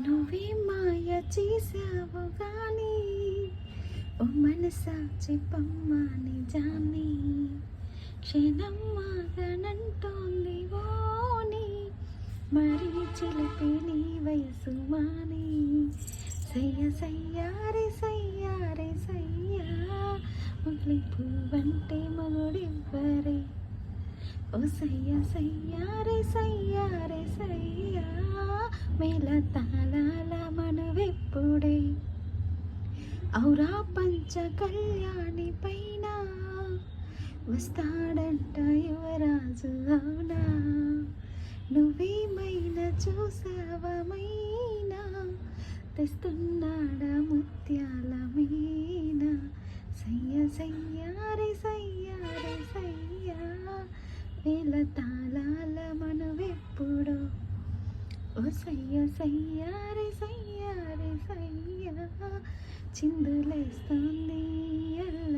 నువ్వే మాయ చేసావు గాని ఓ మనసా చెప్పమ్మా నిజాన్ని క్షణం మాగనంటోంది ఓని మరి చిలిపి నీ వయసు మాని సయ్య సయ్యారే సయ్యారే సయ్యా ముగ్లి పువ్వంటే మగుడివ్వరే ఓ సయ్య సయ్యారే సయ్యారే సయ్యా మేళ తాళాల మనవెప్పుడే ఔరా పంచ కళ్యాణి పైన వస్తాడంట యువరాజు అవునా నువ్వేమైనా చూసావమైనా తెస్తున్నాడ ముత్యాల మీన సయ్య సయ్యారే సయ్యారే సయ్యా వేల తాళాల మనవెప్పుడో ఓ సయ్య సయ్యారే సయ్యారే సయ్యా చిందులేస్తుంది ఎల్ల